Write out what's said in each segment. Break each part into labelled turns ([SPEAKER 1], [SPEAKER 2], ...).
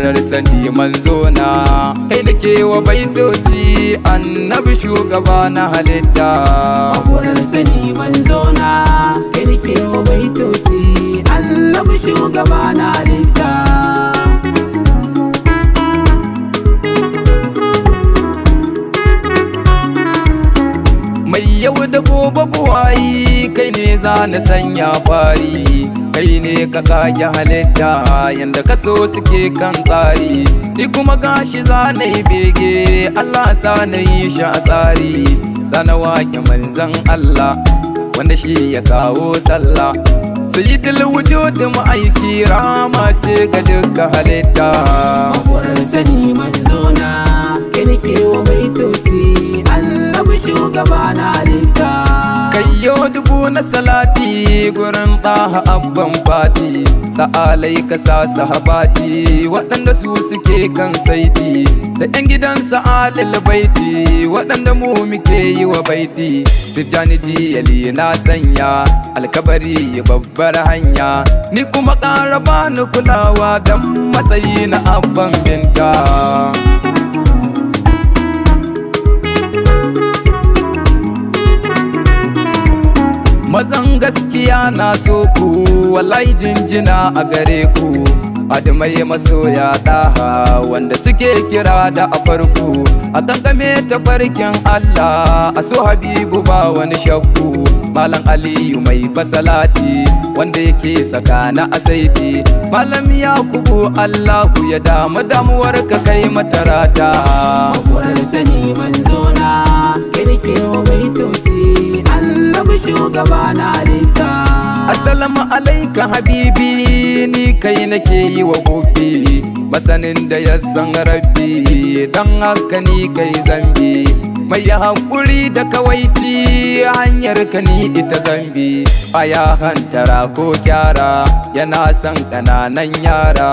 [SPEAKER 1] makurar sani manzo na kai nake wa baitoci annabi shugaba na halitta
[SPEAKER 2] makurar sani manzo na kai nake wa baitoci annabi shugaba na halitta
[SPEAKER 1] mai yau da gobe buwayi kai ne za na sanya fari kai ne ka kage halitta yanda ka so suke kan tsari ni kuma gashi za na yi bege Allah sa na yi shi a tsari zana wake manzan Allah wanda shi ya kawo sallah sayyidul wujud ma'aiki rama ce ga dukkan halitta
[SPEAKER 2] makurar sani manzo na kai nake wa baitoci annabi shugaba na halitta
[SPEAKER 1] kayyo dubu na salati gurin ɗaha abban fati sa'alai ka sa sahabati waɗanda su suke kan saiti da 'yan gidan sa'alil baiti waɗanda mu muke yi wa baiti tijjani jiyali na sanya alkabari babbar hanya ni kuma ƙara bani kulawa don matsayi na abban binta mazan gaskiya na so ku wallahi jinjina a gare ku adamai masoya daha wanda suke kira da a farko a kankame ta farkin Allah a so habibu ba wani shakku malam aliyu mai fasalati wanda yake sakana asaiti malam yakubu Allahu ya damu damuwar ka kai matarata
[SPEAKER 2] makurar sani manzo na kai nake wa baitoci annabi shugaba na halitta
[SPEAKER 1] assalamu alaika habibi ni kai nake yi wa gobe masanin da ya san rabbi dan haka ni kai zambi mai haƙuri da kawaici hanyar ka ni ita zambi aya hantara ko kyara yana son ƙananan yara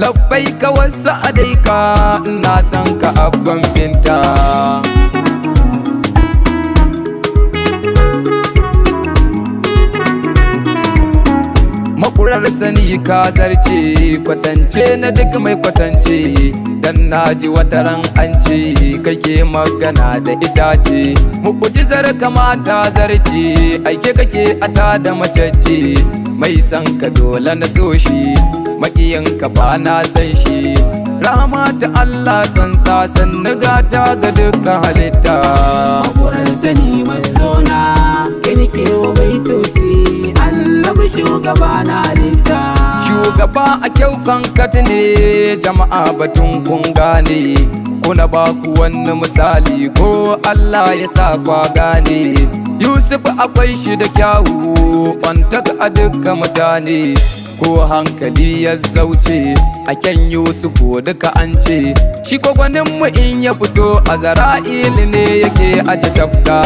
[SPEAKER 1] labbai ka wasu adaika ina son ka abban binta makurar sani ka zarce kwatance na duk mai kwatance dan naji wataran an ce kake magana da itace mu'jizar kamata zarce aike kake ata da macece mai san ka dole na so shi makiyin ka ba na san shi rahama ta Allah tsantsa sannu gata ga dukkan halitta
[SPEAKER 2] makurar sani manzo na kai nake wa baitoci annabi shugaba na halitta
[SPEAKER 1] shugaba a kyau kan ne jama'a batun kun gane kuna ba ku wani misali ko Allah ya sa kwa gane Yusuf akwai shi da kyawu kwantak a dukkan mutane ko hankali ya zauce a kyan Yusufu duka an ce shi kwagwanin mu in ya fito a zara'il ne yake aje tafka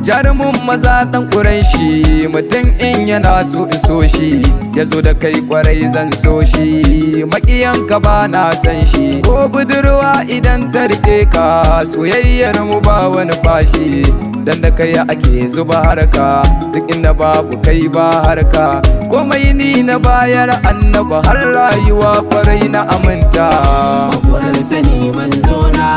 [SPEAKER 1] jarumin maza dan ƙuraishi mutum in yana so in so shi ya zo da kai kwarai zan so shi maƙiyanka ba na san shi ko budurwa idan ta rike ka soyayyar mu ba wani fashi dan da kai ake zuba harka duk inda babu kai ba harka komai ni na bayar annaba har rayuwa kwarai na aminta
[SPEAKER 2] makurar sani manzo na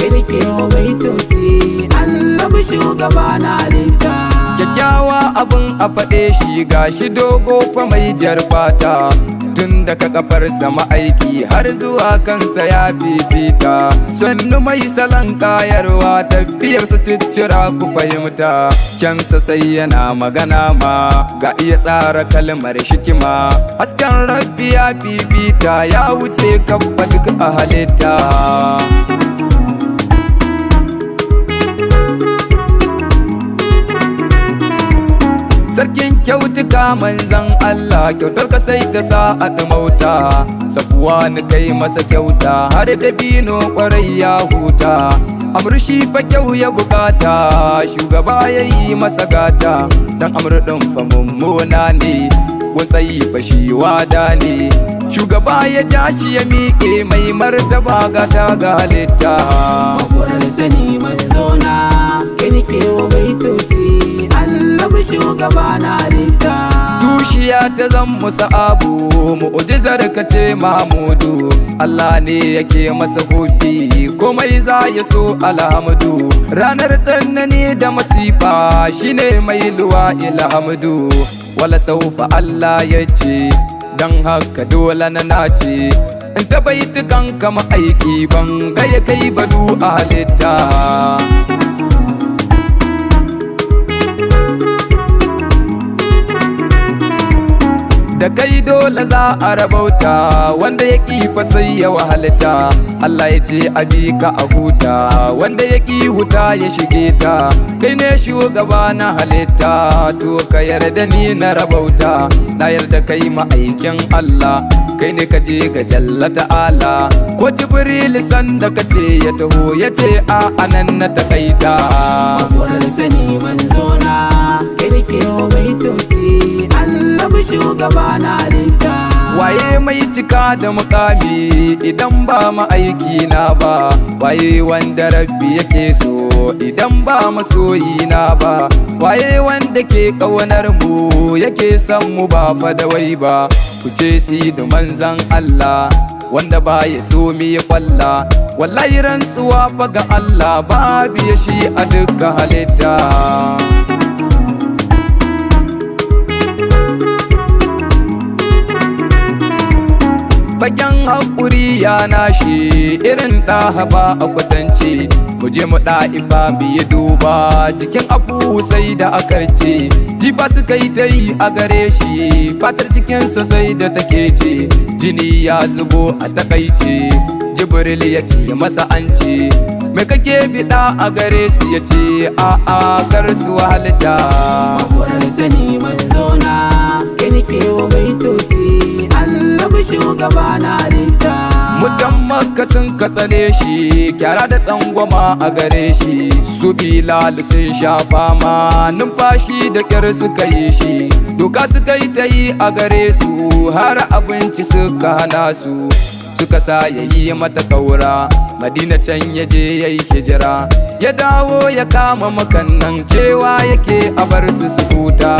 [SPEAKER 2] kai nake wa baitoci annabi shugaba na halitta
[SPEAKER 1] kyakkyawa abin a faɗe shi gashi dogo fa mai jar fata tun daga kafarsa ma'aiki har zuwa kansa ya fifita sannu mai salon kayarwa tafiyarsa ciccira ku fahimta kyansa sai yana magana ma ga iya tsara kalmar shikima hasken rabbi ya fifita ya wuce kabba duk a halitta sarkin kyautuka manzan Allah kyautar ka sai ta sa a mauta safuwa ni kai masa kyauta har da bino kwarai ya huta amurshi fa kyau ya bukata shugaba ya yi masa gata dan amur din fa mummuna ne tsayi fa shi wada ne shugaba ya ja shi ya miƙe mai martaba gata ga halitta
[SPEAKER 2] makurar sani manzo na kai nake wa baitoci annabi
[SPEAKER 1] ta zan musu abu mu'ujizar ka ce Mahmudu Allah ne yake masa hufi komai za ya so alhamdu ranar tsanani da masifa shine mai luwa ilhamdu wala saufa Allah ya ce dan haka dole na nace in ta baitukan kama aiki ban ga ya kai badu a halitta da kai dole za a rabauta wanda ya ƙi fa sai ya wahalta Allah ya ce abi ka a huta wanda ya ƙi huta ya shige ta kai ne shugaba na halitta to ka yarda ni na rabauta na yarda kai ma'aikin Allah kai ne ka je ga jalla ta'ala ko jibril sanda ka ce ya taho ya ce a anan na takaita
[SPEAKER 2] Makurar sani manzo na kai ne ke baitoci annabi shugaba na halitta
[SPEAKER 1] waye mai cika da mukami idan ba ma'aiki na ba waye wanda rabbi yake so idan ba masoyi na ba waye wanda ke ƙaunar mu yake son mu ba fa da wai ba ku ce si da manzan Allah wanda ba ya so mi ya kwalla wallahi rantsuwa fa ga Allah babu ya shi a dukkan halitta fagen haƙuri ya nashi irin ɗahaba a kwatance mu je mu ɗa'ifa mu yi duba cikin abu sai da aka ce jifa suka yi ta yi a gare shi fatar cikinsa sai da take ce jini ya zubo a takaice jibril ya ce masa an ce me kake biɗa a gare su ya ce a'a kar su wahalta
[SPEAKER 2] Makurar sani manzo na kai ne ke baitoci annabi shugaba na halitta
[SPEAKER 1] mutan makka sun katsale shi kyara da tsangwama a gare shi su bilal sun sha fama numfashi da kyar suka yi shi doka suka yi ta yi a gare su har abinci suka hana su suka sa ya yi mata kaura madina can ya je ya yi hijira ya dawo ya kama makannan cewa yake a bar su su huta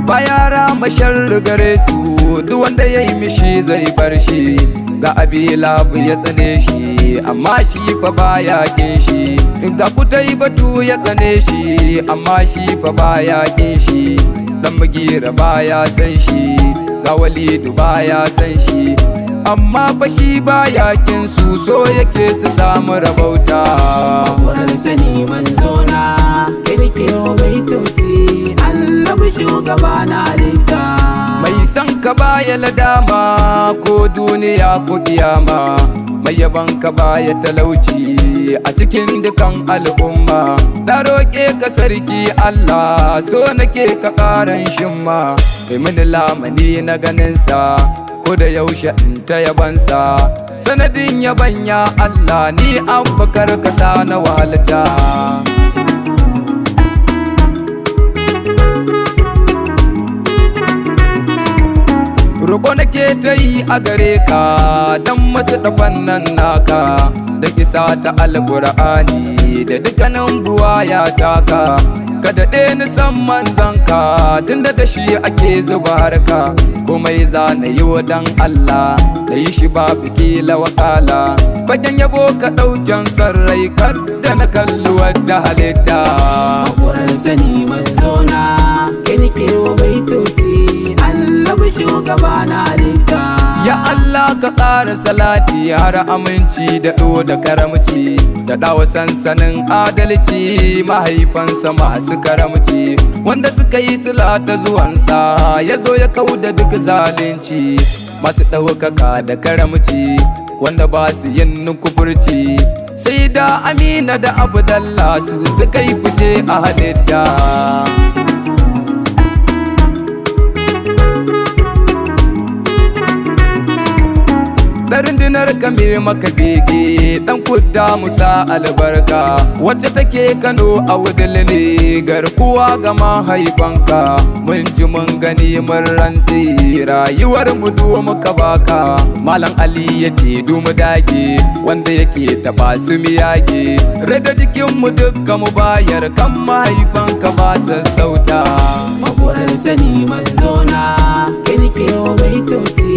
[SPEAKER 1] bayara mashar gare su duk wanda ya yi mishi zai bar shi ga abilabu ya tsane shi amma shi fa baya kin shi ga kutai batu ya tsane shi amma shi fa baya kin shi dan mugira baya san shi ga walidu baya san shi amma fa shi baya kin su so yake su samu rabauta
[SPEAKER 2] Makurar sani manzo na kai ne ke baitoci annabi shugaba na halitta
[SPEAKER 1] mai san ka baya ladama ko duniya ko kiyama mai yaban ka baya talauci a cikin dukan al'umma na roƙe ka sarki Allah so nake ka ƙaran shimma kai mini lamani na ganinsa ko da yaushe in ta yabansa sanadin yabanya Allah ni abubakar ka sa na wahalta roƙo nake ta yi a gare ka don masu ɗafan nan naka da kisa ta alƙur'ani da dukkanin buwaya taka ka daɗe ni san manzanka tunda da shi ake zuba harka komai za na yi wa dan Allah da yi shi ba kila wakala fagen yabo ka ɗauken sarrai kar da na kalli wata halitta
[SPEAKER 2] Makurar sani manzo na kai ne ke baitoci annabi shugaba na halitta
[SPEAKER 1] ya Allah ka ƙara salati har aminci da ɗo da karamci da ɗawa sansanin adalci mahaifansa masu karamci wanda suka yi sila ta zuwansa ya zo ya kau da duk zalunci masu ɗaukaka da karamci wanda ba su yin kufurci sai da amina da abdallah su suka yi fice a halitta da rundunar kame maka bege dan kudda musa albarka wacce take Kano a wudil ne garkuwa ga mahaifanka mun ji mun gani mun rantsi rayuwar mu du muka baka malam Ali yace du mu dage wanda yake taba su miyage rada jikin mu dukkan mu bayar kan mahaifanka ba sassauta
[SPEAKER 2] makurar sani manzona kirke wa baitoci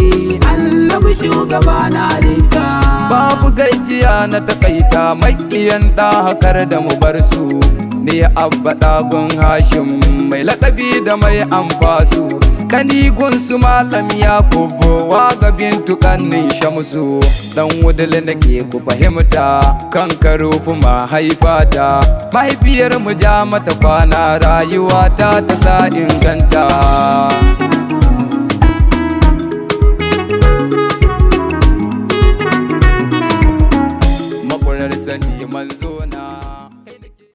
[SPEAKER 2] annabi shugaba na halitta
[SPEAKER 1] babu gajiya na takaita makiyan da hakar da mu bar su ne abba dagun hashim mai lakabi da mai amfasu kani gunsu malam yakubu wa ga bintu kannin shamsu dan wudul nake ku fahimta kan karufu mahaifata mahaifiyar mu ja mata kwana rayuwa ta sa inganta makurar sani manzo na